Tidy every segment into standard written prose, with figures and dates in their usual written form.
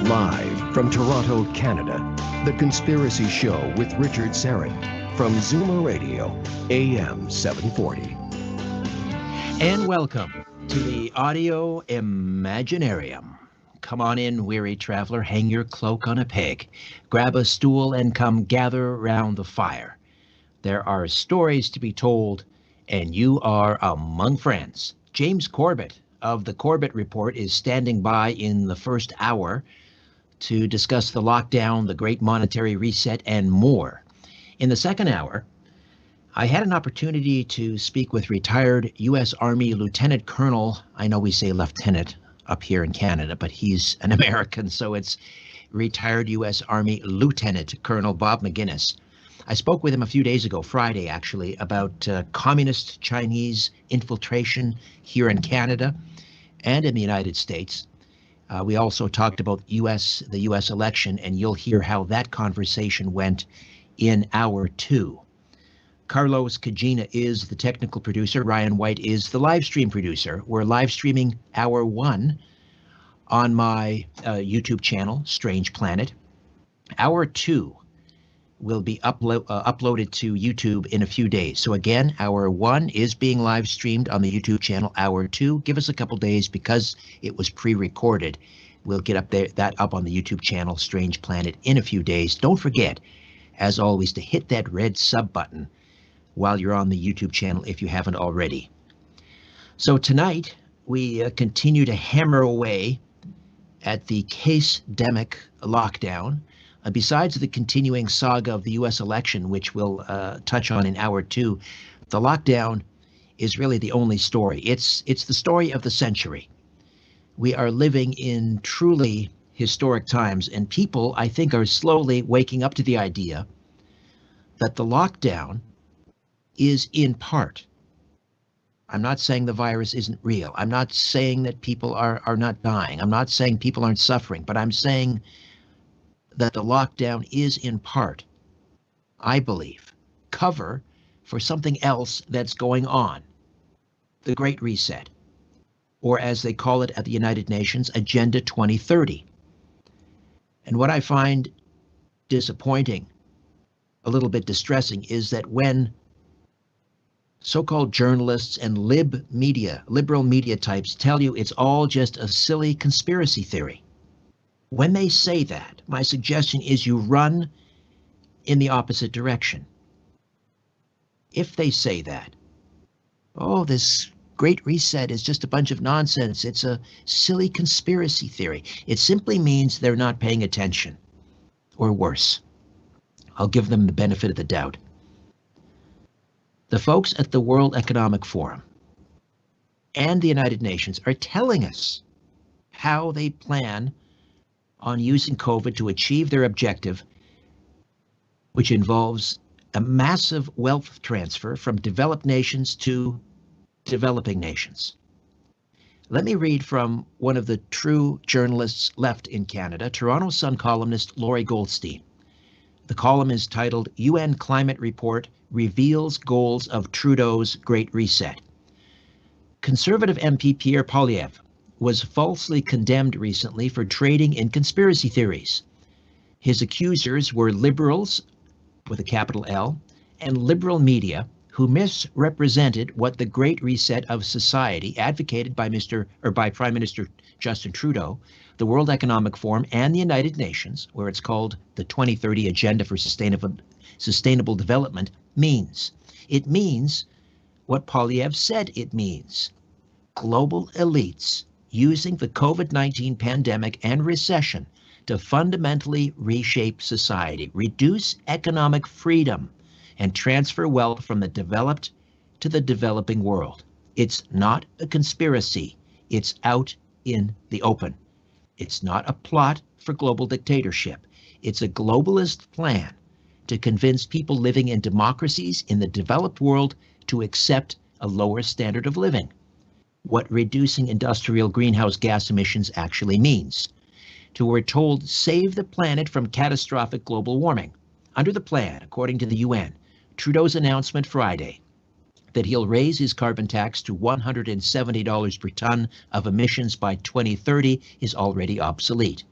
Live from Toronto, Canada, The Conspiracy Show with Richard Serrett from Zoomer Radio, AM 740. And welcome to the Audio Imaginarium. Come on in, weary traveler, hang your cloak on a peg, grab a stool and come gather round the fire. There are stories to be told, and you are among friends. James Corbett of the Corbett Report is standing by in the first hour to discuss the lockdown, the great monetary reset, and more. In the second hour, I had an opportunity to speak with retired U.S. Army Lieutenant Colonel. I know we say lieutenant up here in Canada, but he's an American, so it's retired U.S. Army Lieutenant Colonel Bob McGinnis. I spoke with him a few days ago, Friday actually, about communist Chinese infiltration here in Canada and in the United States. We also talked about the U.S. election, and you'll hear how that conversation went in hour two. Carlos Cagina is the technical producer. Ryan White is the live stream producer. We're live streaming hour one on my YouTube channel, Strange Planet. Hour two will be uploaded to YouTube in a few days. So again, hour one is being live streamed on the YouTube channel. Hour two, give us a couple days because it was pre-recorded. We'll get that up on the YouTube channel, Strange Planet, in a few days. Don't forget, as always, to hit that red sub button while you're on the YouTube channel if you haven't already. So tonight, we continue to hammer away at the case-demic lockdown. Besides the continuing saga of the U.S. election, which we'll touch on in hour two, the lockdown is really the only story. It's the story of the century. We are living in truly historic times, and people, I think, are slowly waking up to the idea that the lockdown is in part. I'm not saying the virus isn't real. I'm not saying that people are not dying. I'm not saying people aren't suffering, but I'm saying that the lockdown is in part, I believe, cover for something else that's going on. The Great Reset, or as they call it at the United Nations, Agenda 2030. And what I find disappointing, a little bit distressing, is that when so-called journalists and liberal media types tell you it's all just a silly conspiracy theory, when they say that, my suggestion is you run in the opposite direction. If they say that, oh, this Great Reset is just a bunch of nonsense, it's a silly conspiracy theory, it simply means they're not paying attention, or worse. I'll give them the benefit of the doubt. The folks at the World Economic Forum and the United Nations are telling us how they plan on using COVID to achieve their objective, which involves a massive wealth transfer from developed nations to developing nations. Let me read from one of the true journalists left in Canada, Toronto Sun columnist Laurie Goldstein. The column is titled, UN Climate Report Reveals Goals of Trudeau's Great Reset. Conservative MP Pierre Poilievre was falsely condemned recently for trading in conspiracy theories. His accusers were liberals, with a capital L, and liberal media who misrepresented what the Great Reset of society advocated by Prime Minister Justin Trudeau, the World Economic Forum, and the United Nations, where it's called the 2030 Agenda for Sustainable Development, means. It means what Poilievre said it means. Global elites using the COVID-19 pandemic and recession to fundamentally reshape society, reduce economic freedom, and transfer wealth from the developed to the developing world. It's not a conspiracy. It's out in the open. It's not a plot for global dictatorship. It's a globalist plan to convince people living in democracies in the developed world to accept a lower standard of living. What reducing industrial greenhouse gas emissions actually means. We're told, save the planet from catastrophic global warming. Under the plan, according to the UN, Trudeau's announcement Friday that he'll raise his carbon tax to $170 per ton of emissions by 2030 is already obsolete.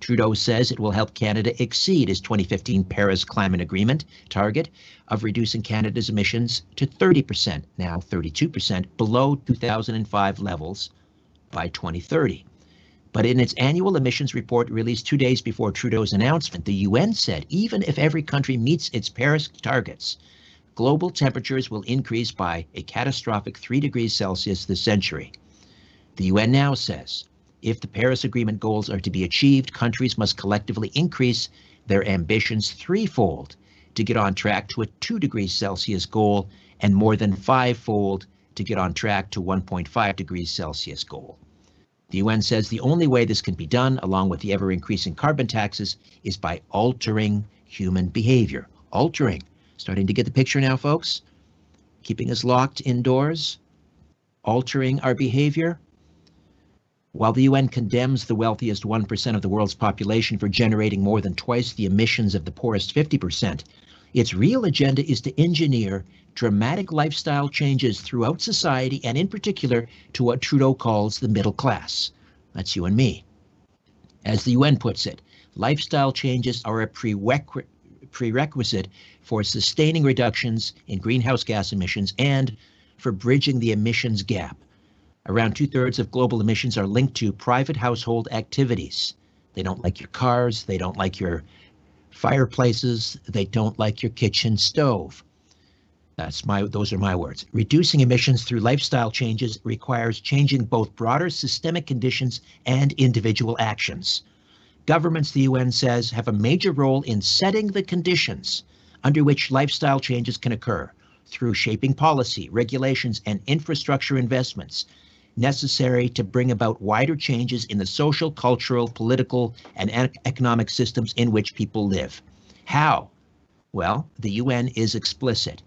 Trudeau says it will help Canada exceed his 2015 Paris Climate Agreement target of reducing Canada's emissions to 30%, now 32%, below 2005 levels by 2030. But in its annual emissions report released 2 days before Trudeau's announcement, the UN said even if every country meets its Paris targets, global temperatures will increase by a catastrophic 3 degrees Celsius this century. The UN now says if the Paris Agreement goals are to be achieved, countries must collectively increase their ambitions threefold to get on track to a 2 degrees Celsius goal and more than fivefold to get on track to 1.5 degrees Celsius goal. The UN says the only way this can be done, along with the ever-increasing carbon taxes, is by altering human behavior. Altering. Starting to get the picture now, folks? Keeping us locked indoors? Altering our behavior? While the UN condemns the wealthiest 1% of the world's population for generating more than twice the emissions of the poorest 50%, its real agenda is to engineer dramatic lifestyle changes throughout society, and in particular to what Trudeau calls the middle class. That's you and me. As the UN puts it, lifestyle changes are a prerequisite for sustaining reductions in greenhouse gas emissions and for bridging the emissions gap. Around 2/3 of global emissions are linked to private household activities. They don't like your cars, they don't like your fireplaces, they don't like your kitchen stove. Those are my words. Reducing emissions through lifestyle changes requires changing both broader systemic conditions and individual actions. Governments, the UN says, have a major role in setting the conditions under which lifestyle changes can occur through shaping policy, regulations, and infrastructure investments necessary to bring about wider changes in the social, cultural, political, and economic systems in which people live. How? Well, the UN is explicit.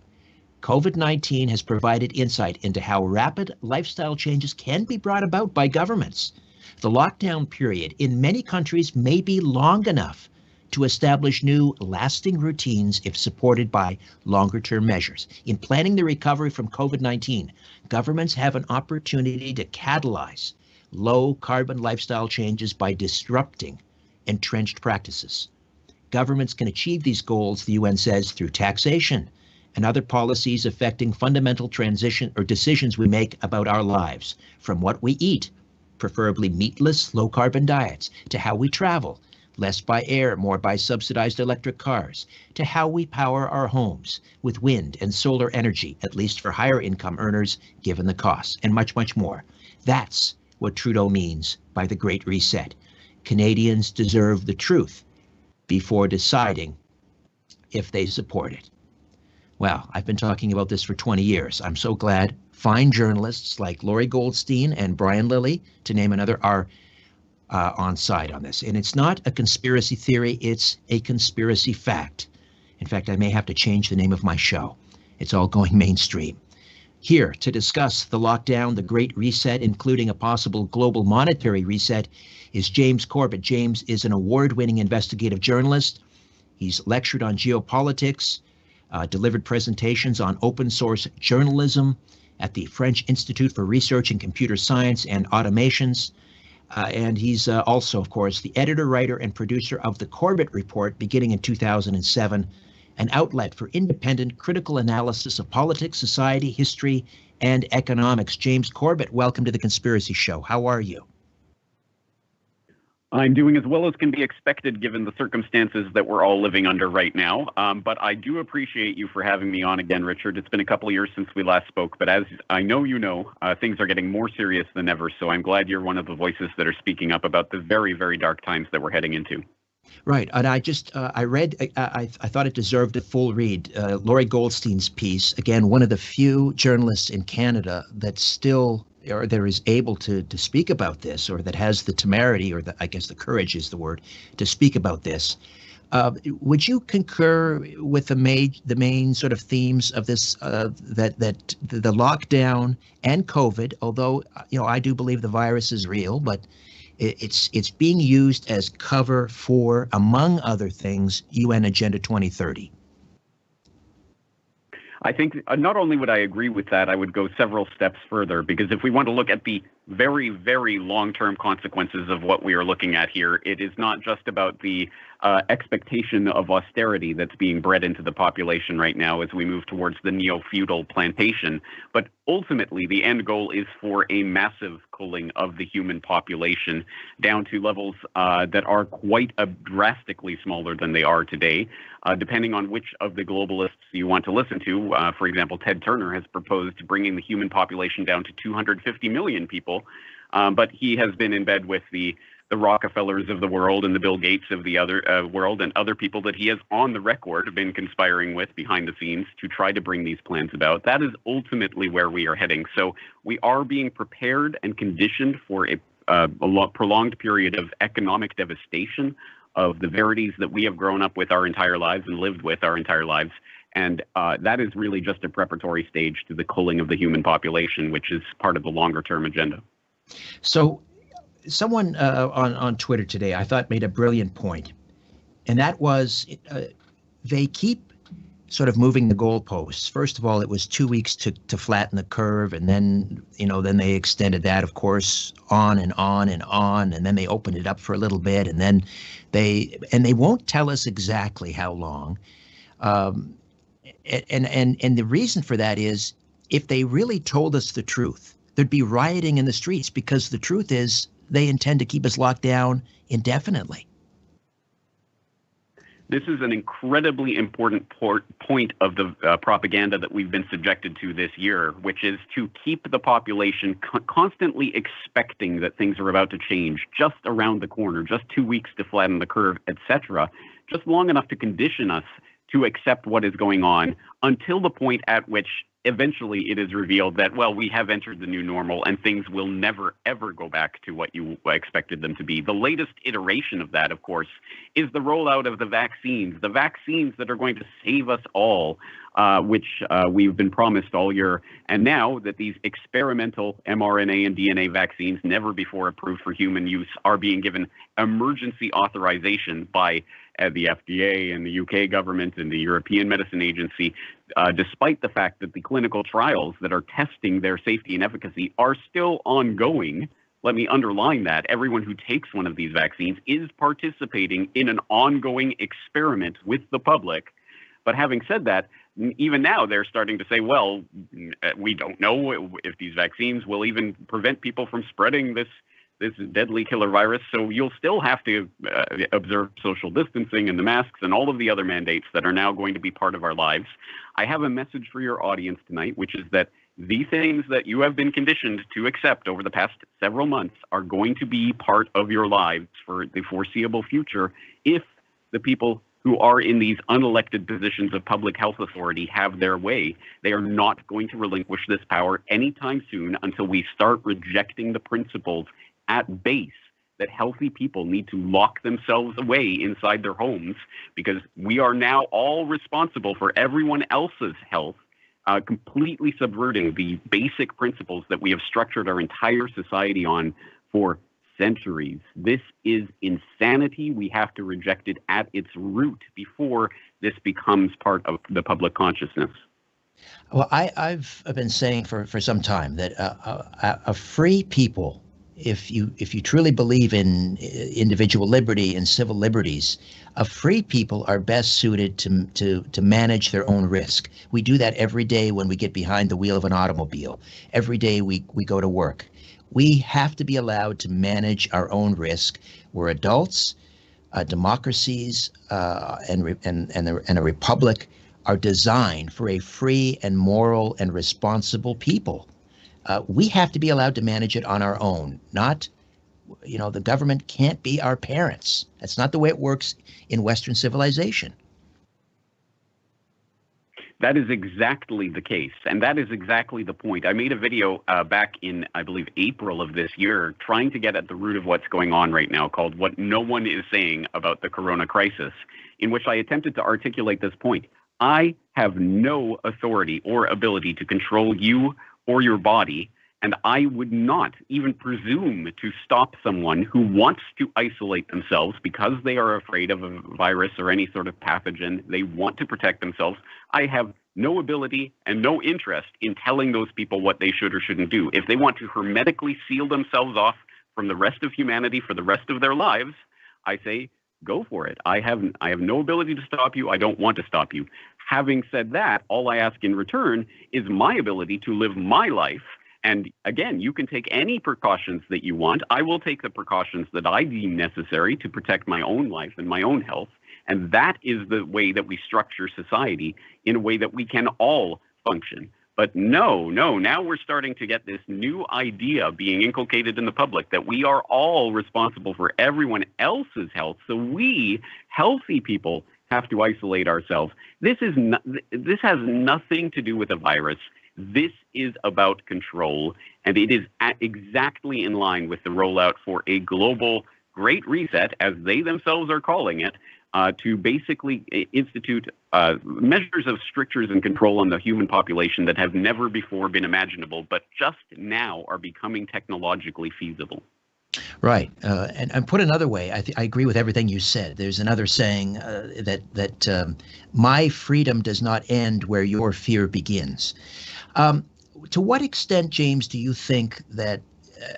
COVID-19 has provided insight into how rapid lifestyle changes can be brought about by governments. The lockdown period in many countries may be long enough to establish new, lasting routines if supported by longer-term measures. In planning the recovery from COVID-19, governments have an opportunity to catalyze low-carbon lifestyle changes by disrupting entrenched practices. Governments can achieve these goals, the UN says, through taxation and other policies affecting fundamental transition or decisions we make about our lives, from what we eat, preferably meatless, low-carbon diets, to how we travel, less by air, more by subsidized electric cars, to how we power our homes with wind and solar energy, at least for higher income earners, given the costs, and much, much more. That's what Trudeau means by the Great Reset. Canadians deserve the truth before deciding if they support it. Well, I've been talking about this for 20 years. I'm so glad fine journalists like Laurie Goldstein and Brian Lilly, to name another, are on side on this. And it's not a conspiracy theory, it's a conspiracy fact. In fact, I may have to change the name of my show. It's all going mainstream. Here to discuss the lockdown, the Great Reset, including a possible global monetary reset, is James Corbett. James is an award-winning investigative journalist. He's lectured on geopolitics, delivered presentations on open source journalism at the French Institute for Research in Computer Science and Automations. And he's also, of course, the editor, writer, and producer of the Corbett Report beginning in 2007, an outlet for independent critical analysis of politics, society, history, and economics. James Corbett, welcome to The Conspiracy Show. How are you? I'm doing as well as can be expected given the circumstances that we're all living under right now. But I do appreciate you for having me on again, Richard. It's been a couple of years since we last spoke, but as I know you know, things are getting more serious than ever. So I'm glad you're one of the voices that are speaking up about the very, very dark times that we're heading into. Right. And I just, I read, I thought it deserved a full read. Laurie Goldstein's piece, again, one of the few journalists in Canada that still, or there is able to speak about this, or that has the temerity, or I guess the courage is the word, to speak about this. Would you concur with the main sort of themes of this, that the lockdown and COVID, although, you know, I do believe the virus is real, but it's being used as cover for, among other things, UN Agenda 2030? I think not only would I agree with that, I would go several steps further, because if we want to look at the very, very long-term consequences of what we are looking at here. It is not just about the expectation of austerity that's being bred into the population right now as we move towards the neo-feudal plantation, but ultimately the end goal is for a massive culling of the human population down to levels that are quite drastically smaller than they are today. Depending on which of the globalists you want to listen to, for example, Ted Turner has proposed bringing the human population down to 250 million people, but he has been in bed with the Rockefellers of the world and the Bill Gates of the other world and other people that he has on the record been conspiring with behind the scenes to try to bring these plans about. That is ultimately where we are heading. So we are being prepared and conditioned for a prolonged period of economic devastation of the verities that we have grown up with our entire lives and lived with our entire lives. And that is really just a preparatory stage to the culling of the human population, which is part of the longer term agenda. So someone on Twitter today, I thought, made a brilliant point, and that was they keep sort of moving the goalposts. First of all, it was 2 weeks to flatten the curve, and then then they extended that, of course, on and on and on, and then they opened it up for a little bit, and then they won't tell us exactly how long. And the reason for that is, if they really told us the truth, there'd be rioting in the streets, because the truth is they intend to keep us locked down indefinitely. This is an incredibly important point of the propaganda that we've been subjected to this year, which is to keep the population constantly expecting that things are about to change just around the corner, just 2 weeks to flatten the curve, etc., just long enough to condition us to accept what is going on until the point at which eventually it is revealed that, well, we have entered the new normal and things will never, ever go back to what you expected them to be. The latest iteration of that, of course, is the rollout of the vaccines that are going to save us all, which we've been promised all year. And now that these experimental mRNA and DNA vaccines, never before approved for human use, are being given emergency authorization by the FDA and the UK government and the European Medicine Agency, despite the fact that the clinical trials that are testing their safety and efficacy are still ongoing. Let me underline that. Everyone who takes one of these vaccines is participating in an ongoing experiment with the public. But having said that, even now they're starting to say, well, we don't know if these vaccines will even prevent people from spreading this deadly killer virus. So you'll still have to observe social distancing and the masks and all of the other mandates that are now going to be part of our lives. I have a message for your audience tonight, which is that the things that you have been conditioned to accept over the past several months are going to be part of your lives for the foreseeable future if the people who are in these unelected positions of public health authority have their way. They are not going to relinquish this power anytime soon until we start rejecting the principles at base that healthy people need to lock themselves away inside their homes, because we are now all responsible for everyone else's health, completely subverting the basic principles that we have structured our entire society on for centuries. This is insanity. We have to reject it at its root before this becomes part of the public consciousness. Well, I've been saying for some time that a free people, if you truly believe in individual liberty and civil liberties, a free people are best suited to manage their own risk. We do that every day when we get behind the wheel of an automobile. Every day we go to work. We have to be allowed to manage our own risk. We're adults. Democracies and a republic are designed for a free and moral and responsible people. We have to be allowed to manage it on our own. Not, the government can't be our parents. That's not the way it works in Western civilization. That is exactly the case, and that is exactly the point. I made a video back in, I believe, April of this year, trying to get at the root of what's going on right now, called What No One Is Saying About the Corona Crisis, in which I attempted to articulate this point. I have no authority or ability to control you or your body, and I would not even presume to stop someone who wants to isolate themselves because they are afraid of a virus or any sort of pathogen. They want to protect themselves. I have no ability and no interest in telling those people what they should or shouldn't do. If they want to hermetically seal themselves off from the rest of humanity for the rest of their lives, I say, go for it. I have no ability to stop you. I don't want to stop you. Having said that, all I ask in return is my ability to live my life. And again, you can take any precautions that you want. I will take the precautions that I deem necessary to protect my own life and my own health. And that is the way that we structure society, in a way that we can all function. But no, now we're starting to get this new idea being inculcated in the public that we are all responsible for everyone else's health. So we, healthy people, have to isolate ourselves. This has nothing to do with a virus. This is about control, and it is exactly in line with the rollout for a global Great Reset, as they themselves are calling it, to basically institute measures of strictures and control on the human population that have never before been imaginable, but just now are becoming technologically feasible. Right. And put another way, I agree with everything you said. There's another saying that my freedom does not end where your fear begins. To what extent, James, do you think that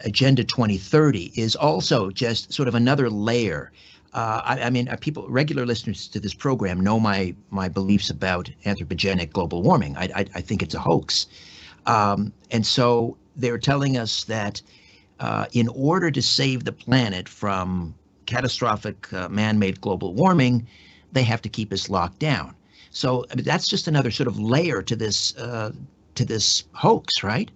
Agenda 2030 is also just sort of another layer? I mean, people, regular listeners to this program, know my beliefs about anthropogenic global warming. I think it's a hoax. And so they're telling us that in order to save the planet from catastrophic man-made global warming, they have to keep us locked down. So I mean, that's just another sort of layer to this hoax, right?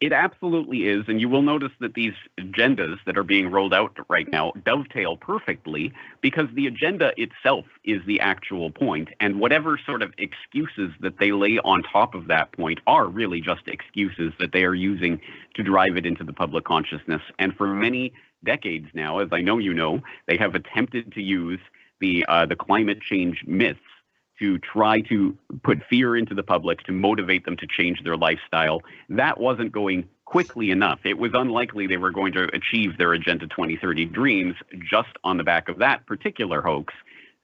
It absolutely is, and you will notice that these agendas that are being rolled out right now dovetail perfectly, because the agenda itself is the actual point, and whatever sort of excuses that they lay on top of that point are really just excuses that they are using to drive it into the public consciousness. And for many decades now, as I know you know, they have attempted to use the climate change myths to try to put fear into the public, to motivate them to change their lifestyle. That wasn't going quickly enough. It was unlikely they were going to achieve their Agenda 2030 dreams just on the back of that particular hoax.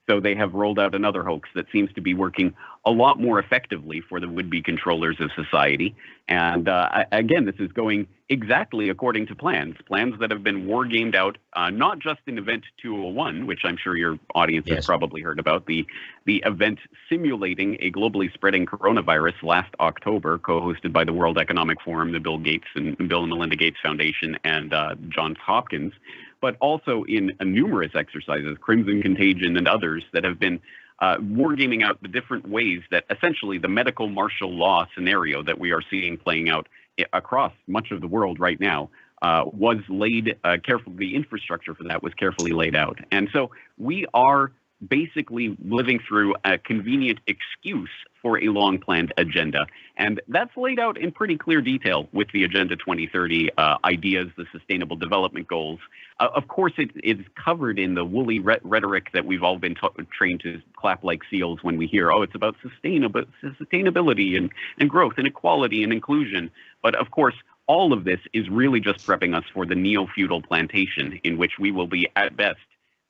So they have rolled out another hoax that seems to be working a lot more effectively for the would-be controllers of society. And again, this is going exactly according to plans that have been war-gamed out, not just in Event 201, which I'm sure your audience has probably heard about, the event simulating a globally spreading coronavirus last October, co-hosted by the World Economic Forum, the Bill and Melinda Gates Foundation, and Johns Hopkins, but also in numerous exercises, Crimson Contagion and others, that have been wargaming out the different ways that essentially the medical martial law scenario that we are seeing playing out across much of the world right now was laid carefully. The infrastructure for that was carefully laid out. And so we are basically living through a convenient excuse for a long-planned agenda. And that's laid out in pretty clear detail with the Agenda 2030 ideas, the Sustainable Development Goals. Of course, it's covered in the woolly rhetoric that we've all been trained to clap like seals when we hear, oh, it's about sustainability and growth and equality and inclusion. But of course, all of this is really just prepping us for the neo-feudal plantation, in which we will be, at best,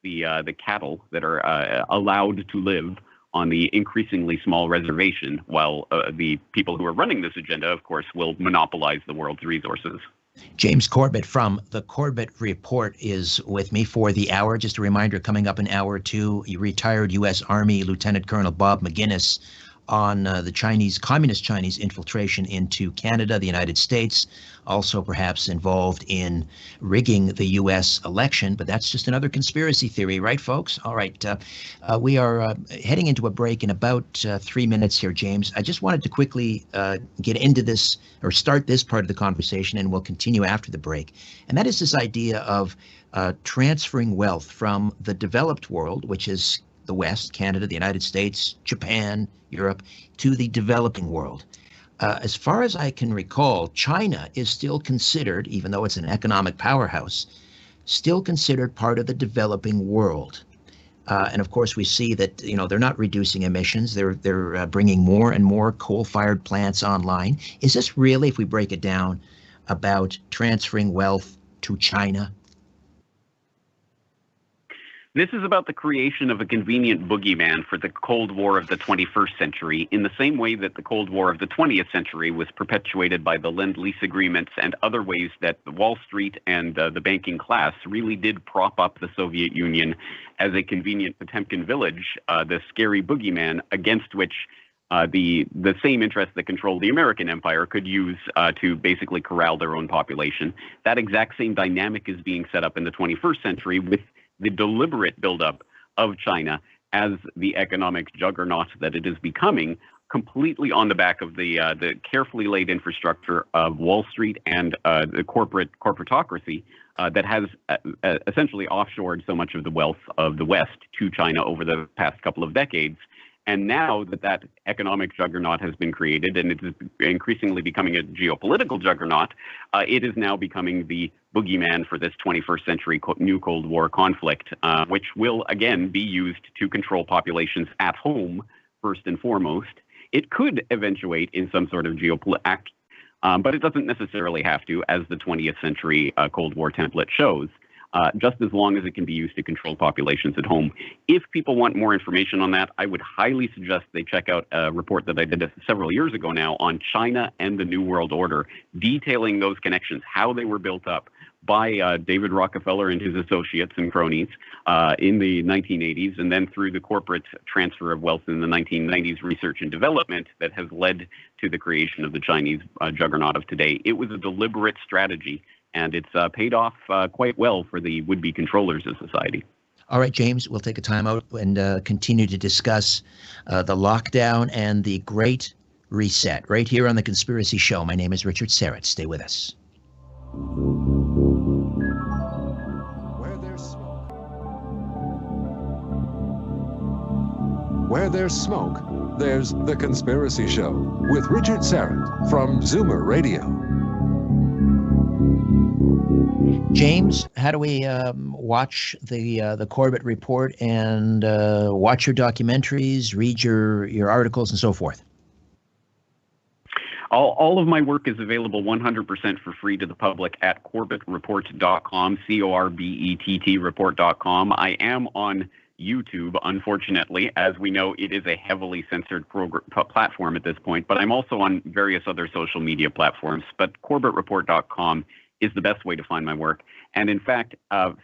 the cattle that are allowed to live on the increasingly small reservation, while the people who are running this agenda, of course, will monopolize the world's resources. James Corbett from the Corbett Report is with me for the hour. Just a reminder, coming up in hour two, retired U.S. Army Lieutenant Colonel Bob McGinnis on the communist Chinese infiltration into Canada, the United States, also perhaps involved in rigging the U.S. election. But that's just another conspiracy theory, right, folks? All right. We are heading into a break in about 3 minutes here, James. I just wanted to quickly get into this, or start this part of the conversation, and we'll continue after the break. And that is this idea of transferring wealth from the developed world, which is the West, Canada, the United States, Japan, Europe, to the developing world. As far as I can recall, China is still considered, even though it's an economic powerhouse, still considered part of the developing world. And of course, we see that they're not reducing emissions; they're bringing more and more coal-fired plants online. Is this really, if we break it down, about transferring wealth to China? This is about the creation of a convenient boogeyman for the Cold War of the 21st century, in the same way that the Cold War of the 20th century was perpetuated by the Lend-Lease agreements and other ways that Wall Street and the banking class really did prop up the Soviet Union as a convenient Potemkin village, the scary boogeyman against which the same interests that control the American empire could use to basically corral their own population. That exact same dynamic is being set up in the 21st century with the deliberate buildup of China as the economic juggernaut that it is becoming, completely on the back of the carefully laid infrastructure of Wall Street and the corporatocracy that has essentially offshored so much of the wealth of the West to China over the past couple of decades. And now that economic juggernaut has been created and it is increasingly becoming a geopolitical juggernaut, it is now becoming the boogeyman for this 21st century new Cold War conflict, which will again be used to control populations at home, first and foremost. It could eventuate in some sort of geopolitical act, but it doesn't necessarily have to, as the 20th century Cold War template shows. Just as long as it can be used to control populations at home. If people want more information on that, I would highly suggest they check out a report that I did several years ago now on China and the New World Order, detailing those connections, how they were built up by David Rockefeller and his associates and cronies in the 1980s, and then through the corporate transfer of wealth in the 1990s, research and development that has led to the creation of the Chinese juggernaut of today. It was a deliberate strategy, and it's paid off quite well for the would-be controllers of society. All right, James, we'll take a time out and continue to discuss the lockdown and the Great Reset right here on The Conspiracy Show. My name is Richard Serrett. Stay with us. Where there's smoke, there's The Conspiracy Show with Richard Serrett from Zoomer Radio. James, how do we watch the Corbett Report and watch your documentaries, read your articles, and so forth? All of my work is available 100% for free to the public at corbettreport.com, CORBETT report.com. I am on YouTube, unfortunately. As we know, it is a heavily censored platform at this point, but I'm also on various other social media platforms. But corbettreport.com is the best way to find my work. And in fact,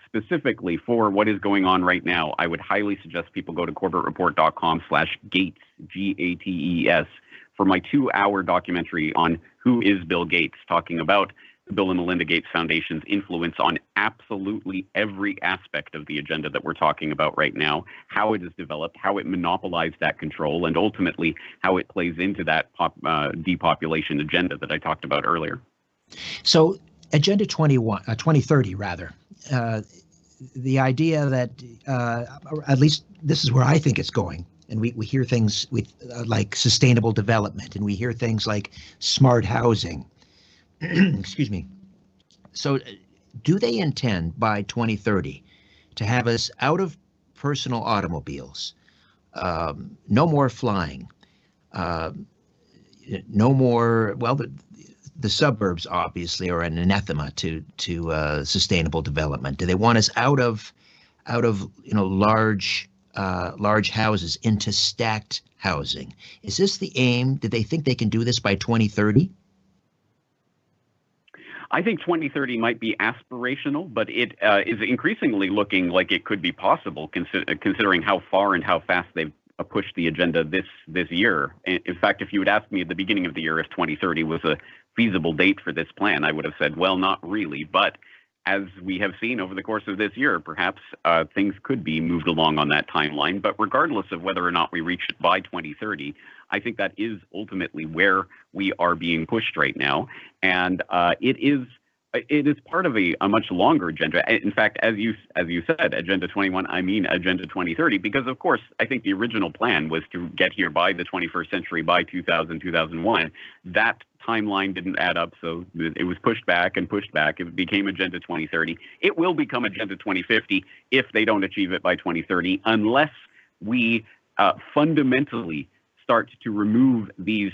specifically for what is going on right now, I would highly suggest people go to corbettreport.com/Gates, Gates, for my 2-hour documentary on who is Bill Gates, talking about the Bill and Melinda Gates Foundation's influence on absolutely every aspect of the agenda that we're talking about right now, how it is developed, how it monopolized that control, and ultimately how it plays into that depopulation agenda that I talked about earlier. So Agenda 2030, rather, the idea that, at least this is where I think it's going, and we hear things with like sustainable development, and we hear things like smart housing. Excuse me. So do they intend by 2030 to have us out of personal automobiles, no more flying, no more, well, the suburbs obviously are an anathema to sustainable development. Do they want us out of large houses into stacked housing? Is this the aim? Do they think they can do this by 2030? I think 2030 might be aspirational, but it is increasingly looking like it could be possible, considering how far and how fast they've pushed the agenda this year. In fact, if you had asked me at the beginning of the year if 2030 was a feasible date for this plan, I would have said, well, not really. But as we have seen over the course of this year, perhaps things could be moved along on that timeline. But regardless of whether or not we reach it by 2030, I think that is ultimately where we are being pushed right now. And it is part of a much longer agenda. In fact, as you said, Agenda 21, I mean Agenda 2030, because of course, I think the original plan was to get here by the 21st century, by 2000, 2001. That timeline didn't add up, so it was pushed back and pushed back. It became Agenda 2030. It will become Agenda 2050 if they don't achieve it by 2030, unless we fundamentally start to remove these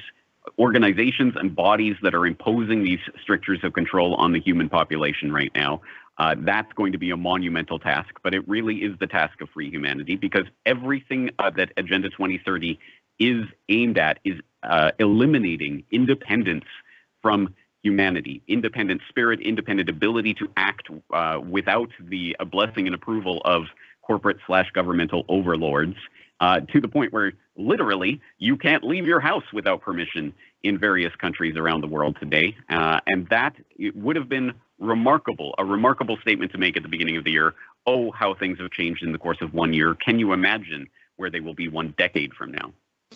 organizations and bodies that are imposing these strictures of control on the human population right now. That's going to be a monumental task, but it really is the task of free humanity, because everything that Agenda 2030 is aimed at is eliminating independence from humanity, independent spirit, independent ability to act without the blessing and approval of corporate/governmental overlords, to the point where literally you can't leave your house without permission in various countries around the world today. And that would have been a remarkable statement to make at the beginning of the year. Oh, how things have changed in the course of 1 year. Can you imagine where they will be 1 decade from now?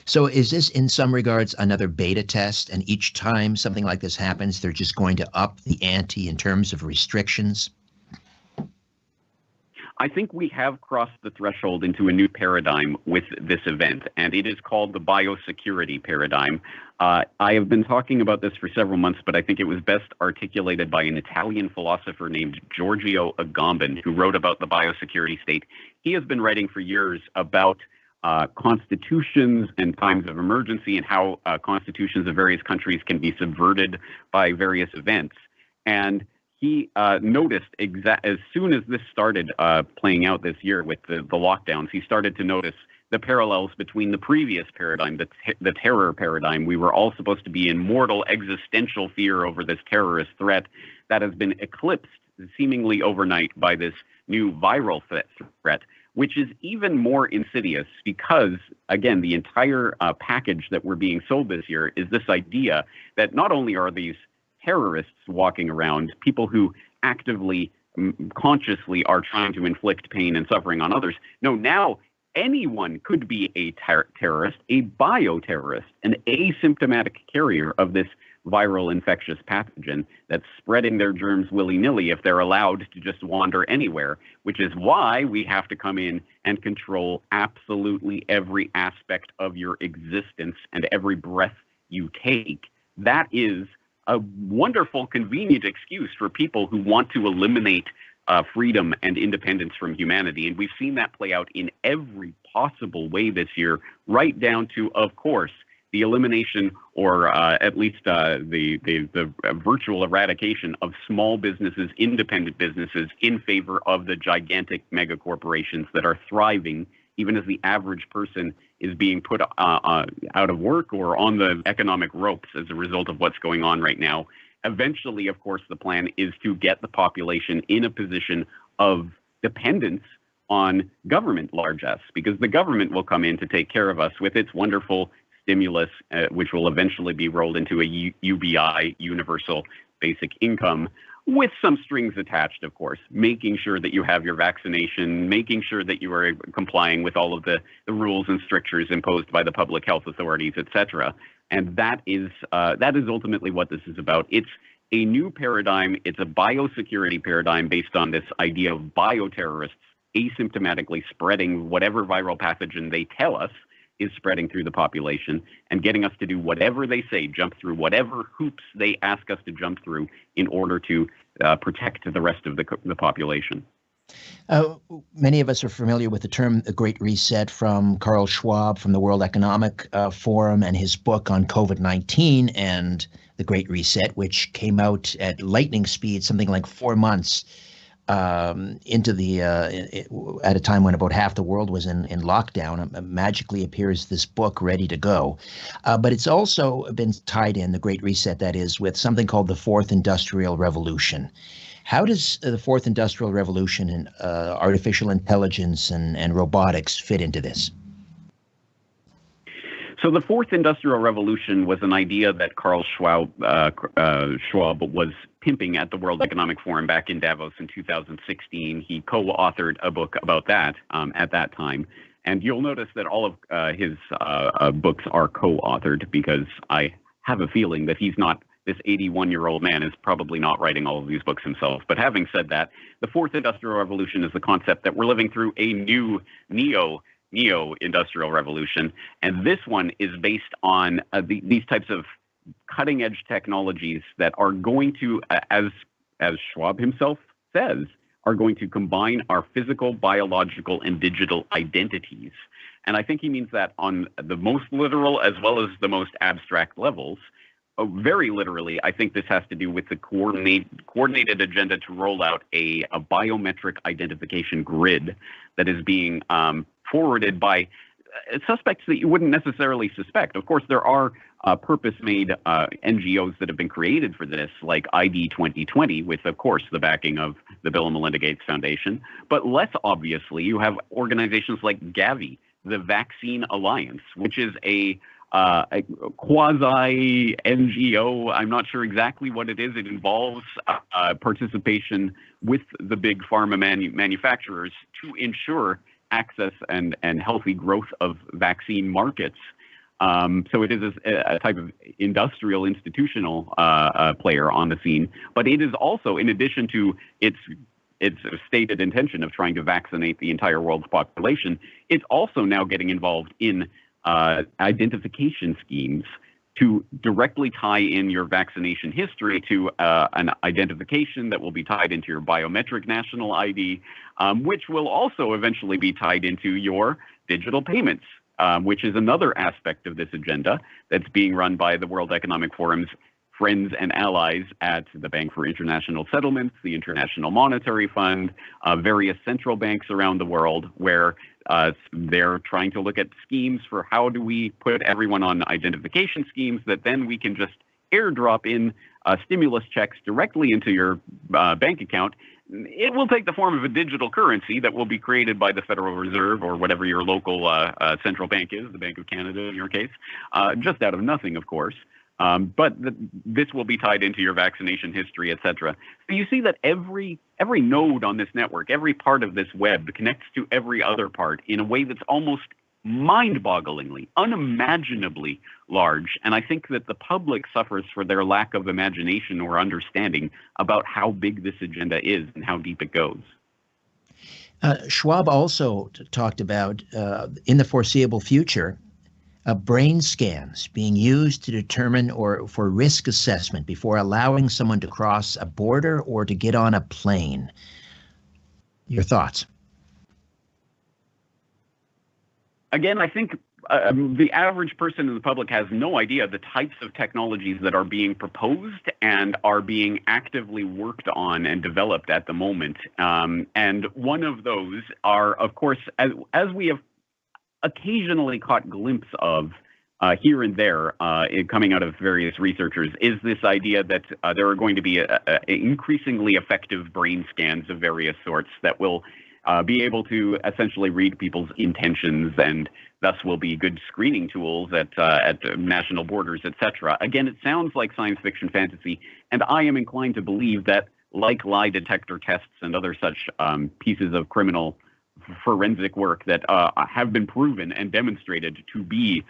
So is this in some regards another beta test, and each time something like this happens, they're just going to up the ante in terms of restrictions? I think we have crossed the threshold into a new paradigm with this event, and it is called the biosecurity paradigm. I have been talking about this for several months, but I think it was best articulated by an Italian philosopher named Giorgio Agamben, who wrote about the biosecurity state. He has been writing for years about constitutions and times of emergency, and how constitutions of various countries can be subverted by various events. And he noticed as soon as this started playing out this year with the lockdowns, he started to notice the parallels between the previous paradigm, the terror paradigm. We were all supposed to be in mortal existential fear over this terrorist threat that has been eclipsed seemingly overnight by this new viral threat, which is even more insidious because, again, the entire package that we're being sold this year is this idea that not only are these terrorists walking around, people who actively, consciously are trying to inflict pain and suffering on others. No, now anyone could be a terrorist, a bioterrorist, an asymptomatic carrier of this viral infectious pathogen that's spreading their germs willy-nilly if they're allowed to just wander anywhere, which is why we have to come in and control absolutely every aspect of your existence and every breath you take. That is a wonderful, convenient excuse for people who want to eliminate freedom and independence from humanity. And we've seen that play out in every possible way this year, right down to, of course, the elimination, or at least the virtual eradication of small businesses, independent businesses, in favor of the gigantic mega corporations that are thriving, even as the average person is being put out of work or on the economic ropes as a result of what's going on right now. Eventually, of course, the plan is to get the population in a position of dependence on government largesse, because the government will come in to take care of us with its wonderful stimulus, which will eventually be rolled into a UBI, universal basic income, with some strings attached, of course, making sure that you have your vaccination, making sure that you are complying with all of the rules and strictures imposed by the public health authorities, etc. And that is ultimately what this is about. It's a new paradigm. It's a biosecurity paradigm based on this idea of bioterrorists asymptomatically spreading whatever viral pathogen they tell us is spreading through the population, and getting us to do whatever they say, jump through whatever hoops they ask us to jump through in order to protect the rest of the population. Many of us are familiar with the term the Great Reset from Carl Schwab from the World Economic Forum, and his book on COVID-19 and the Great Reset, which came out at lightning speed, something like 4 months into the at a time when about half the world was in lockdown. Magically appears this book ready to go, but it's also been tied in, the Great Reset, that is, with something called the Fourth Industrial Revolution. How does the Fourth Industrial Revolution and artificial intelligence and robotics fit into this? So the Fourth Industrial Revolution was an idea that Carl Schwab was pimping at the World Economic Forum back in Davos in 2016. He co-authored a book about that at that time. And you'll notice that all of his books are co-authored, because I have a feeling that he's not, this 81-year-old man is probably not writing all of these books himself. But having said that, the Fourth Industrial Revolution is the concept that we're living through a new neo-industrial revolution, and this one is based on these types of cutting-edge technologies that are going to, as Schwab himself says, are going to combine our physical, biological, and digital identities. And I think he means that on the most literal as well as the most abstract levels. very literally, I think this has to do with the coordinated agenda to roll out a biometric identification grid that is being forwarded by suspects that you wouldn't necessarily suspect. Of course, there are purpose-made NGOs that have been created for this, like ID 2020, with, of course, the backing of the Bill and Melinda Gates Foundation. But less obviously, you have organizations like Gavi, the Vaccine Alliance, which is a quasi NGO. I'm not sure exactly what it is. It involves participation with the big pharma manufacturers to ensure access and healthy growth of vaccine markets. So it is a type of industrial institutional player on the scene, but it is also, in addition to its stated intention of trying to vaccinate the entire world's population, it's also now getting involved in identification schemes to directly tie in your vaccination history to an identification that will be tied into your biometric national ID, which will also eventually be tied into your digital payments, which is another aspect of this agenda that's being run by the World Economic Forum's friends and allies at the Bank for International Settlements, the International Monetary Fund, various central banks around the world, where they're trying to look at schemes for how do we put everyone on identification schemes that then we can just airdrop in stimulus checks directly into your bank account. It will take the form of a digital currency that will be created by the Federal Reserve or whatever your local central bank is, the Bank of Canada in your case, just out of nothing, of course. But this will be tied into your vaccination history, et cetera. So you see that every node on this network, every part of this web connects to every other part in a way that's almost mind-bogglingly, unimaginably large. And I think that the public suffers for their lack of imagination or understanding about how big this agenda is and how deep it goes. Schwab also talked about, in the foreseeable future, brain scans being used to determine or for risk assessment before allowing someone to cross a border or to get on a plane. Your thoughts? Again, I think the average person in the public has no idea the types of technologies that are being proposed and are being actively worked on and developed at the moment. And one of those are, of course, as we have occasionally caught glimpse of here and there coming out of various researchers, is this idea that there are going to be increasingly effective brain scans of various sorts that will be able to essentially read people's intentions and thus will be good screening tools at national borders, etc. Again, it sounds like science fiction fantasy, and I am inclined to believe that, like lie detector tests and other such pieces of criminal forensic work that have been proven and demonstrated to be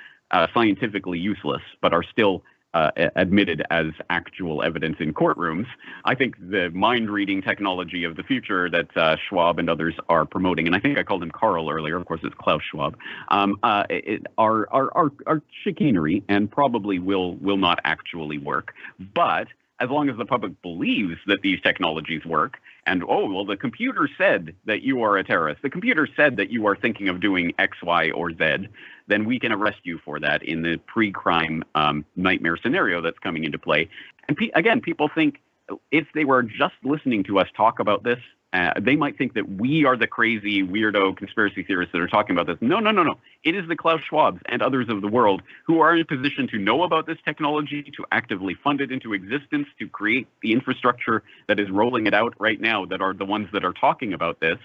scientifically useless, but are still admitted as actual evidence in courtrooms. I think the mind-reading technology of the future that Schwab and others are promoting, and I think I called him Carl earlier, of course it's Klaus Schwab, are chicanery and probably will not actually work. But as long as the public believes that these technologies work, and, oh, well, the computer said that you are a terrorist, the computer said that you are thinking of doing X, Y, or Z, then we can arrest you for that in the pre-crime nightmare scenario that's coming into play. And again, people think if they were just listening to us talk about this, they might think that we are the crazy, weirdo conspiracy theorists that are talking about this. No. It is the Klaus Schwabs and others of the world who are in a position to know about this technology, to actively fund it into existence, to create the infrastructure that is rolling it out right now, that are the ones that are talking about this.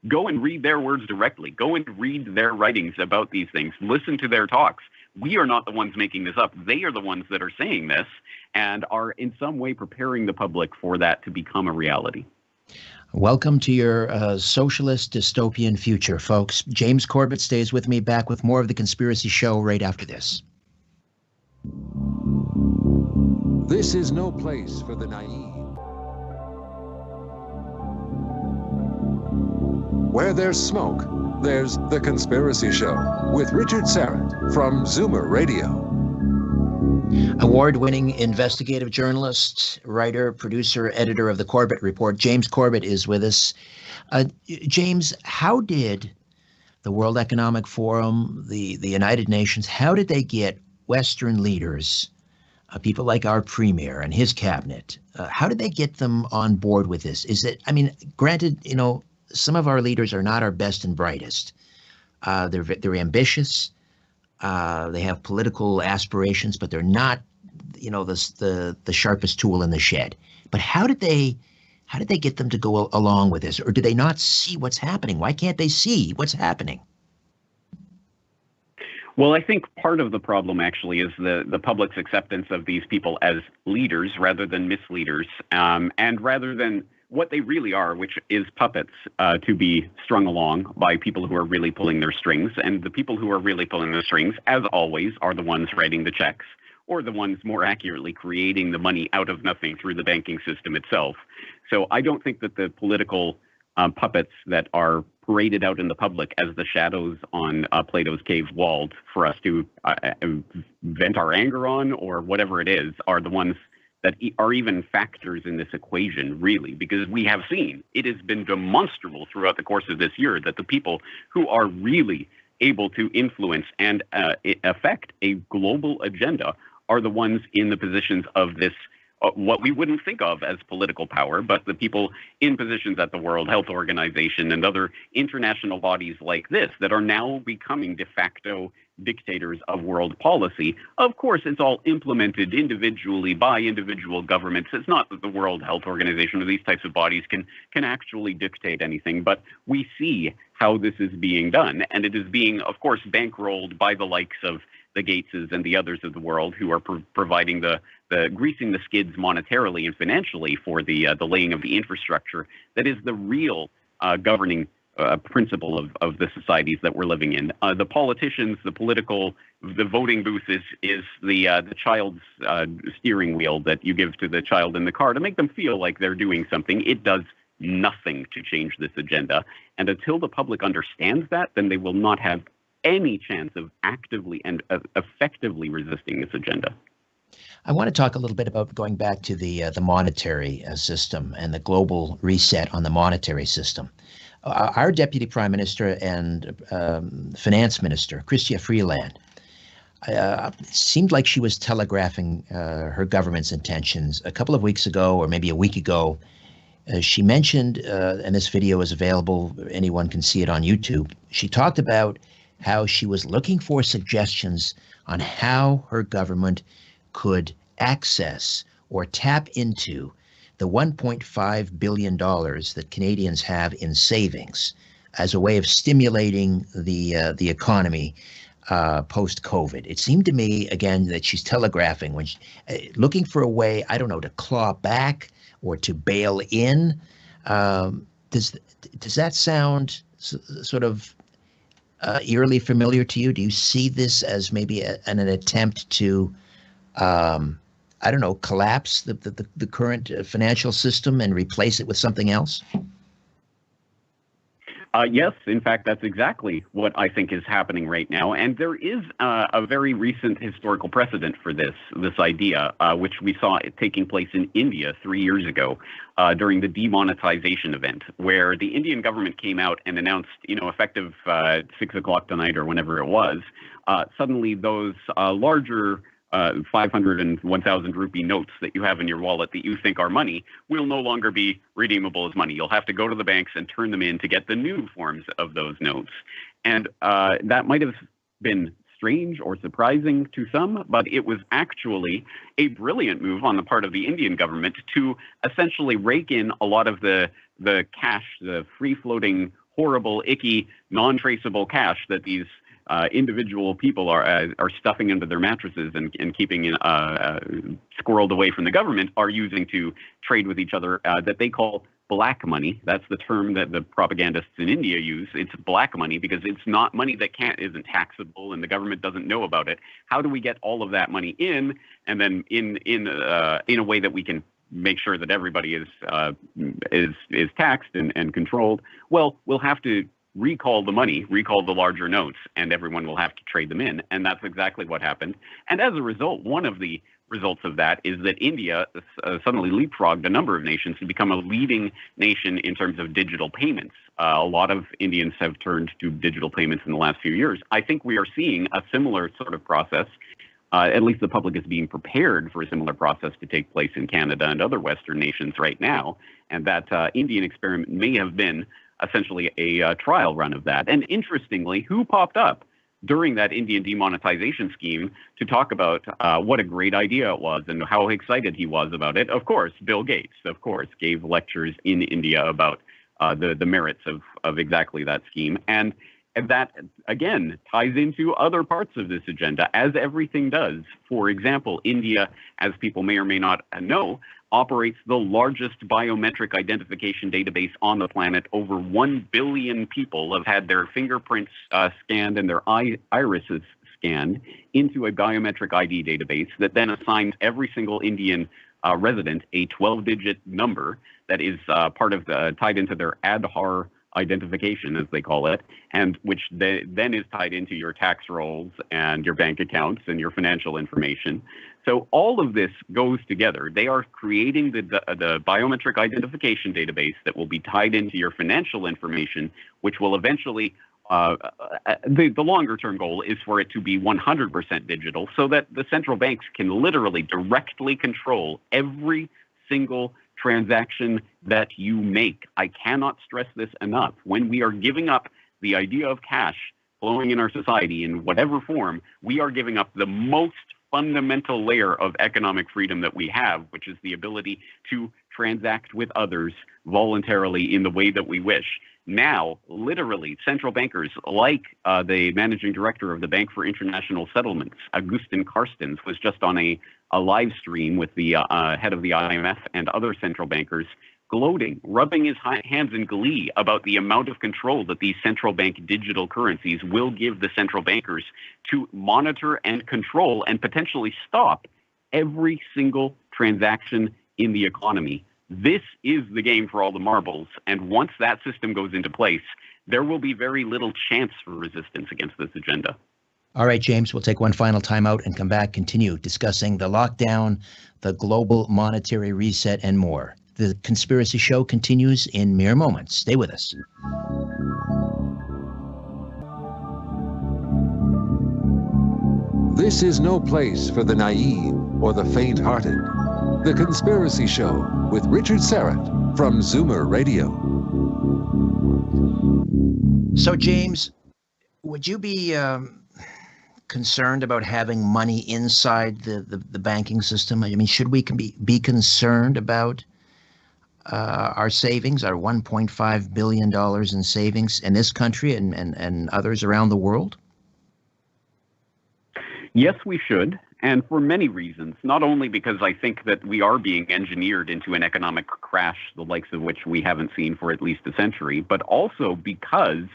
Go and read their words directly. Go and read their writings about these things. Listen to their talks. We are not the ones making this up. They are the ones that are saying this and are in some way preparing the public for that to become a reality. Welcome to your socialist dystopian future, folks. James Corbett stays with me, back with more of The Conspiracy Show right after this. This is no place for the naive. Where there's smoke, there's The Conspiracy Show with Richard Syrett from Zoomer Radio. Award-winning investigative journalist, writer, producer, editor of the Corbett Report, James Corbett is with us. James, how did the World Economic Forum, the United Nations, how did they get Western leaders people like our premier and his cabinet. How did they get them on board with this? Is it, I mean, granted, some of our leaders are not our best and brightest. They're ambitious. They have political aspirations, but they're not, the sharpest tool in the shed. But how did they get them to go along with this, or do they not see what's happening? Why can't they see what's happening? Well, I think part of the problem actually is the public's acceptance of these people as leaders rather than misleaders, and rather than what they really are, which is puppets to be strung along by people who are really pulling their strings. And the people who are really pulling the strings, as always, are the ones writing the checks, or the ones more accurately creating the money out of nothing through the banking system itself. So I don't think that the political puppets that are paraded out in the public as the shadows on Plato's cave wall for us to vent our anger on, or whatever it is, are the ones that are even factors in this equation, really, because we have seen, it has been demonstrable throughout the course of this year that the people who are really able to influence and affect a global agenda are the ones in the positions of this, what we wouldn't think of as political power, but the people in positions at the World Health Organization and other international bodies like this that are now becoming de facto dictators of world policy. Of course, it's all implemented individually by individual governments. It's not that the World Health Organization or these types of bodies can actually dictate anything, but we see how this is being done. And it is being, of course, bankrolled by the likes of the Gateses and the others of the world who are providing the greasing the skids monetarily and financially for the laying of the infrastructure that is the real governing principle of the societies that we're living in. The politicians, the voting booth is the child's steering wheel that you give to the child in the car to make them feel like they're doing something. It does nothing to change this agenda. And until the public understands that, then they will not have any chance of actively and effectively resisting this agenda. I want to talk a little bit about going back to the monetary system and the global reset on the monetary system. Our Deputy Prime Minister and Finance Minister, Chrystia Freeland, seemed like she was telegraphing her government's intentions. A couple of weeks ago, or maybe a week ago, she mentioned, and this video is available, anyone can see it on YouTube, she talked about how she was looking for suggestions on how her government could access or tap into the $1.5 billion that Canadians have in savings as a way of stimulating the economy post-COVID. It seemed to me, again, that she's telegraphing, when looking for a way, I don't know, to claw back or to bail in. Does that sound sort of eerily familiar to you? Do you see this as maybe an attempt to, I don't know, collapse the current financial system and replace it with something else? Yes, in fact, that's exactly what I think is happening right now. And there is a very recent historical precedent for this idea, which we saw it taking place in India 3 years ago during the demonetization event, where the Indian government came out and announced, effective 6 o'clock tonight or whenever it was, suddenly those larger 500 and 1,000 rupee notes that you have in your wallet that you think are money will no longer be redeemable as money. You'll have to go to the banks and turn them in to get the new forms of those notes. And that might have been strange or surprising to some, but it was actually a brilliant move on the part of the Indian government to essentially rake in a lot of the cash, the free-floating, horrible, icky, non-traceable cash that these individual people are stuffing under their mattresses and keeping squirreled away from the government, are using to trade with each other, that they call black money. That's the term that the propagandists in India use. It's black money because it's not money that isn't taxable and the government doesn't know about it. How do we get all of that money in, and then in a way that we can make sure that everybody is taxed and controlled? Well, we'll have to recall the money, recall the larger notes, and everyone will have to trade them in. And that's exactly what happened. And as a result, one of the results of that is that India suddenly leapfrogged a number of nations to become a leading nation in terms of digital payments. A lot of Indians have turned to digital payments in the last few years. I think we are seeing a similar sort of process At least the public is being prepared for a similar process to take place in Canada and other Western nations right now. And that Indian experiment may have been essentially a trial run of that. And interestingly, who popped up during that Indian demonetization scheme to talk about what a great idea it was and how excited he was about it? Of course, Bill Gates, of course, gave lectures in India about the merits of exactly that scheme. And that, again, ties into other parts of this agenda, as everything does. For example, India, as people may or may not know, operates the largest biometric identification database on the planet. Over 1 billion people have had their fingerprints scanned and their irises scanned into a biometric ID database that then assigns every single Indian resident a 12-digit number that is tied into their Aadhaar identification, as they call it, and which then is tied into your tax rolls and your bank accounts and your financial information. So all of this goes together. They are creating the biometric identification database that will be tied into your financial information, which will eventually, the longer-term goal is for it to be 100% digital, so that the central banks can literally directly control every single transaction that you make. I cannot stress this enough. When we are giving up the idea of cash flowing in our society in whatever form, we are giving up the most fundamental layer of economic freedom that we have, which is the ability to transact with others voluntarily in the way that we wish. Now, literally, central bankers like the managing director of the Bank for International Settlements, Augustin Carstens, was just on a live stream with the head of the IMF and other central bankers, gloating, rubbing his hands in glee about the amount of control that these central bank digital currencies will give the central bankers to monitor and control and potentially stop every single transaction in the economy. This is the game for all the marbles, and once that system goes into place, there will be very little chance for resistance against this agenda. All right, James, we'll take one final time out and come back, continue discussing the lockdown, the global monetary reset, and more. The Conspiracy Show continues in mere moments. Stay with us. This is no place for the naive or the faint-hearted. The Conspiracy Show with Richard Syrett from Zoomer Radio. So, James, would you be concerned about having money inside the banking system? I mean, should we be concerned about our savings, our $1.5 billion in savings in this country and others around the world? Yes, we should. And for many reasons, not only because I think that we are being engineered into an economic crash, the likes of which we haven't seen for at least a century, but also because,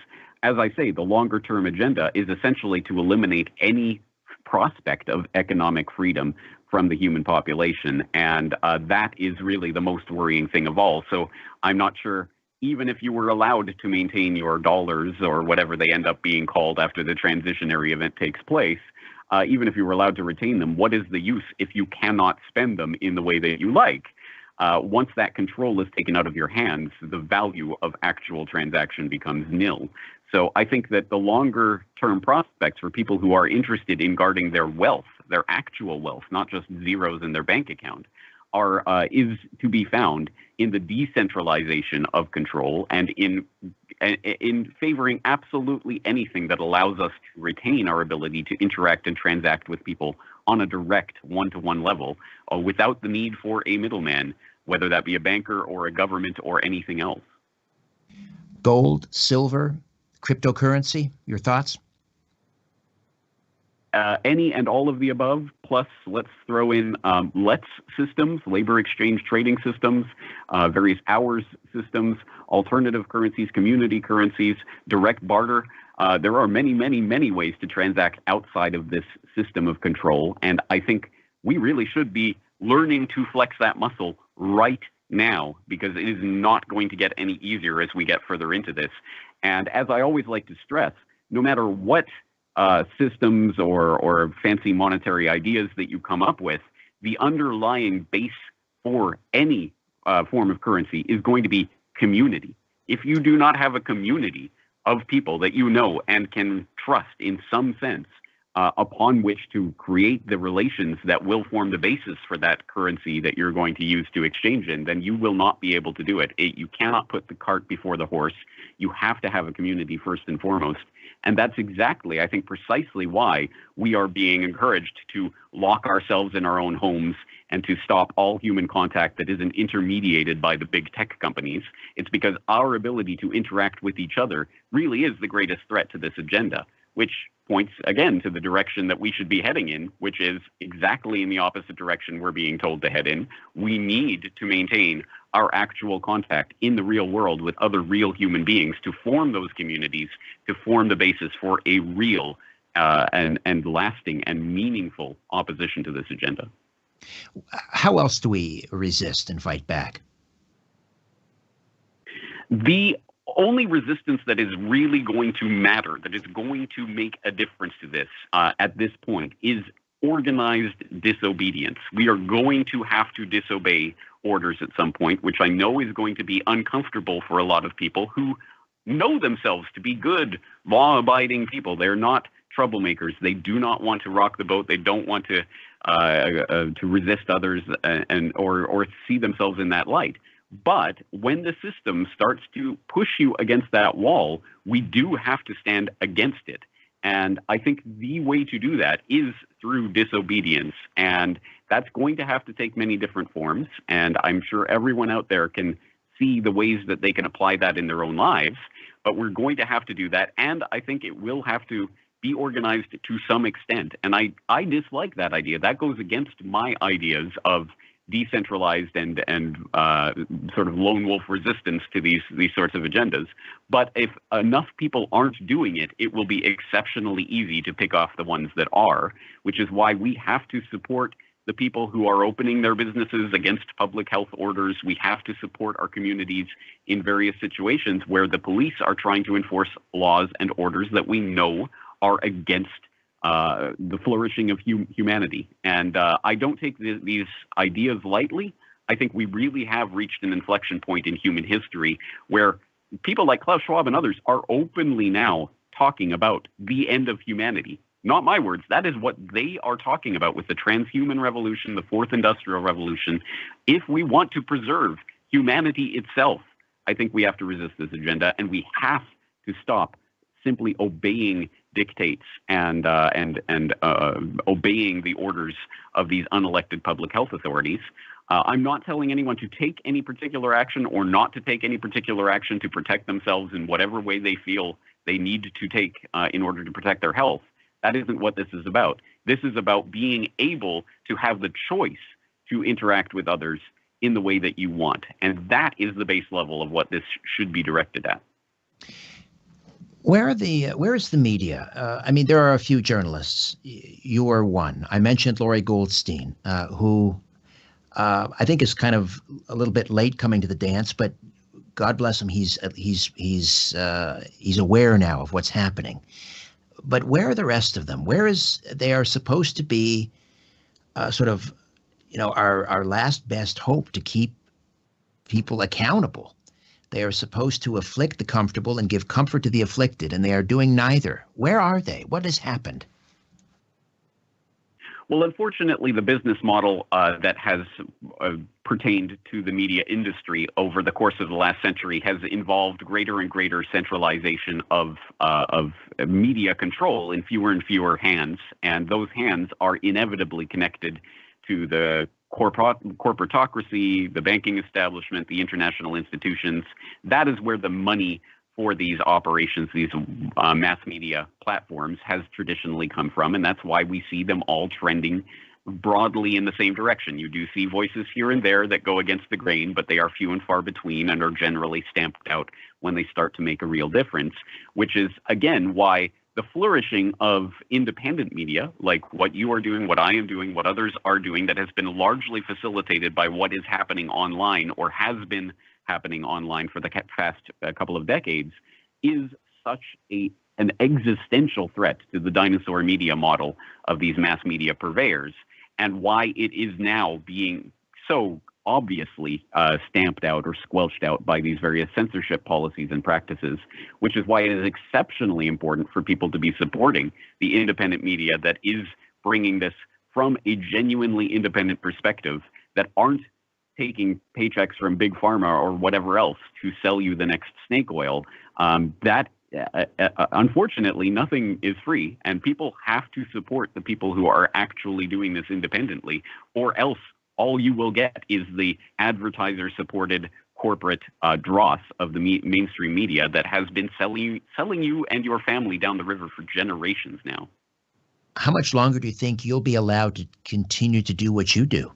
as I say, the longer term agenda is essentially to eliminate any prospect of economic freedom from the human population. And that is really the most worrying thing of all. So I'm not sure, even if you were allowed to maintain your dollars or whatever they end up being called after the transitionary event takes place, even if you were allowed to retain them, what is the use if you cannot spend them in the way that you like? Once that control is taken out of your hands, the value of actual transaction becomes nil. So I think that the longer term prospects for people who are interested in guarding their wealth, their actual wealth, not just zeros in their bank account, is to be found in the decentralization of control and in favoring absolutely anything that allows us to retain our ability to interact and transact with people on a direct one-to-one level without the need for a middleman, whether that be a banker or a government or anything else. Gold, silver, cryptocurrency, your thoughts? Any and all of the above, plus let's throw in LETS systems, labor exchange trading systems, various hours systems, alternative currencies, community currencies, direct barter. There are many, many, many ways to transact outside of this system of control. And I think we really should be learning to flex that muscle right now, because it is not going to get any easier as we get further into this. And as I always like to stress, no matter what systems or fancy monetary ideas that you come up with, the underlying base for any form of currency is going to be community. If you do not have a community of people that you know and can trust in some sense, upon which to create the relations that will form the basis for that currency that you're going to use to exchange in, then you will not be able to do it. You cannot put the cart before the horse. You have to have a community first and foremost. And that's exactly, I think, precisely why we are being encouraged to lock ourselves in our own homes and to stop all human contact that isn't intermediated by the big tech companies. It's because our ability to interact with each other really is the greatest threat to this agenda, which points again to the direction that we should be heading in, which is exactly in the opposite direction we're being told to head in. We need to maintain our actual contact in the real world with other real human beings to form those communities, to form the basis for a real and lasting and meaningful opposition to this agenda. How else do we resist and fight back? The only resistance that is really going to matter, that is going to make a difference to this at this point, is organized disobedience. We are going to have to disobey orders at some point, which I know is going to be uncomfortable for a lot of people who know themselves to be good, law-abiding people. They're not troublemakers. They do not want to rock the boat. They don't want to resist others or see themselves in that light. But when the system starts to push you against that wall, we do have to stand against it. And I think the way to do that is through disobedience. And that's going to have to take many different forms. And I'm sure everyone out there can see the ways that they can apply that in their own lives. But we're going to have to do that. And I think it will have to be organized to some extent. And I dislike that idea. That goes against my ideas of decentralized and sort of lone wolf resistance to these sorts of agendas. But if enough people aren't doing it, it will be exceptionally easy to pick off the ones that are, which is why we have to support the people who are opening their businesses against public health orders. We have to support our communities in various situations where the police are trying to enforce laws and orders that we know are against the flourishing of humanity. And I don't take these ideas lightly. I think we really have reached an inflection point in human history where people like Klaus Schwab and others are openly now talking about the end of humanity. Not my words. That is what they are talking about with the transhuman revolution, the fourth industrial revolution. If we want to preserve humanity itself, I think we have to resist this agenda, and we have to stop simply obeying dictates and obeying the orders of these unelected public health authorities. I'm not telling anyone to take any particular action or not to take any particular action to protect themselves in whatever way they feel they need to take in order to protect their health. That isn't what this is about. This is about being able to have the choice to interact with others in the way that you want. And that is the base level of what this should be directed at. Where is the media? I mean, there are a few journalists. You are one. I mentioned Laurie Goldstein, who I think is kind of a little bit late coming to the dance, but God bless him, he's aware now of what's happening. But where are the rest of them? They are supposed to be sort of, our last best hope to keep people accountable. They are supposed to afflict the comfortable and give comfort to the afflicted, and they are doing neither. Where are they? What has happened? Well, unfortunately, the business model that has pertained to the media industry over the course of the last century has involved greater and greater centralization of media control in fewer and fewer hands, and those hands are inevitably connected to the corporatocracy, the banking establishment, the international institutions. That is where the money for these operations, these mass media platforms, has traditionally come from, and that's why we see them all trending broadly in the same direction. You do see voices here and there that go against the grain, but they are few and far between and are generally stamped out when they start to make a real difference, which is, again, why the flourishing of independent media, like what you are doing, what I am doing, what others are doing, that has been largely facilitated by what is happening online or has been happening online for the past couple of decades, is such an existential threat to the dinosaur media model of these mass media purveyors, and why it is now being so obviously stamped out or squelched out by these various censorship policies and practices, which is why it is exceptionally important for people to be supporting the independent media that is bringing this from a genuinely independent perspective, that aren't taking paychecks from big pharma or whatever else to sell you the next snake oil. Unfortunately, nothing is free, and people have to support the people who are actually doing this independently, or else all you will get is the advertiser-supported corporate dross of the mainstream media that has been selling you and your family down the river for generations now. How much longer do you think you'll be allowed to continue to do what you do?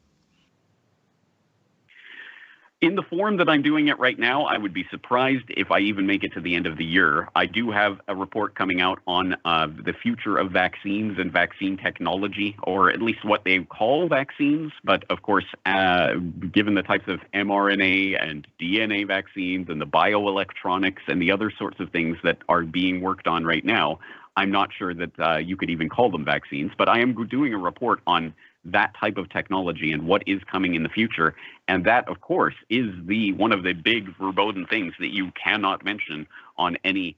In the form that I'm doing it right now, I would be surprised if I even make it to the end of the year. I do have a report coming out on the future of vaccines and vaccine technology, or at least what they call vaccines. But of course, given the types of mRNA and DNA vaccines and the bioelectronics and the other sorts of things that are being worked on right now, I'm not sure that you could even call them vaccines. But I am doing a report on that type of technology and what is coming in the future. And that, of course, is one of the big verboten things that you cannot mention on any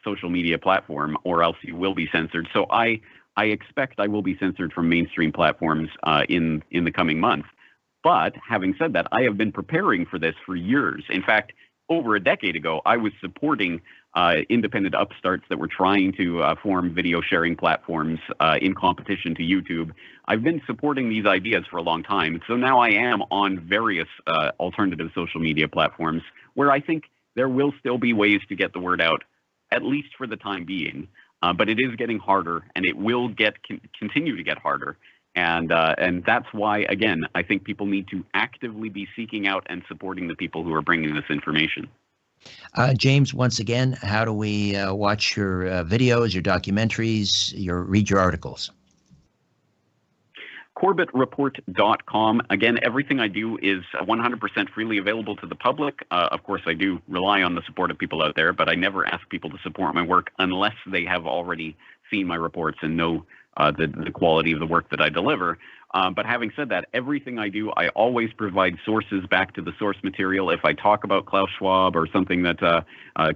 social media platform, or else you will be censored. So I expect I will be censored from mainstream platforms in the coming months. But having said that, I have been preparing for this for years. In fact, over a decade ago, I was supporting independent upstarts that were trying to form video sharing platforms in competition to YouTube. I've been supporting these ideas for a long time. So now I am on various alternative social media platforms where I think there will still be ways to get the word out, at least for the time being. But it is getting harder, and it will continue to get harder. And that's why, again, I think people need to actively be seeking out and supporting the people who are bringing this information. James, once again, how do we watch your videos, your documentaries, read your articles? CorbettReport.com. Again, everything I do is 100% freely available to the public. Of course, I do rely on the support of people out there, but I never ask people to support my work unless they have already seen my reports and know the quality of the work that I deliver. But having said that, everything I do, I always provide sources back to the source material. If I talk about Klaus Schwab or something that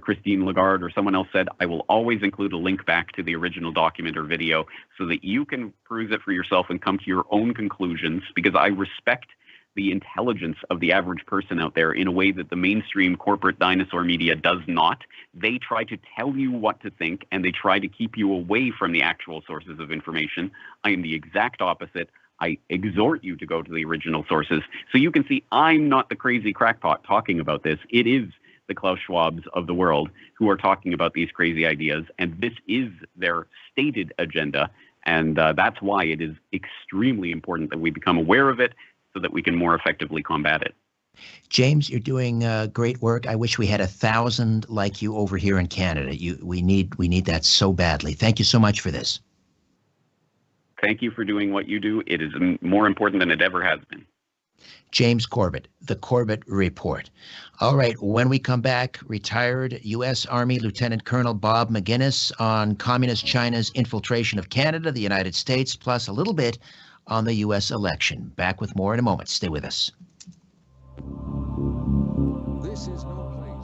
Christine Lagarde or someone else said, I will always include a link back to the original document or video so that you can peruse it for yourself and come to your own conclusions, because I respect the intelligence of the average person out there in a way that the mainstream corporate dinosaur media does not. They try to tell you what to think, and they try to keep you away from the actual sources of information. I am the exact opposite. I exhort you to go to the original sources so you can see I'm not the crazy crackpot talking about this. It is the Klaus Schwabs of the world who are talking about these crazy ideas, and this is their stated agenda. And that's why it is extremely important that we become aware of it so that we can more effectively combat it. James, you're doing great work. I wish we had 1,000 like you over here in Canada. We need that so badly. Thank you so much for this. Thank you for doing what you do. It is more important than it ever has been. James Corbett, The Corbett Report. All right, when we come back, retired U.S. Army Lieutenant Colonel Bob McGinnis on Communist China's infiltration of Canada, the United States, plus a little bit on the U.S. election. Back with more in a moment. Stay with us. This is no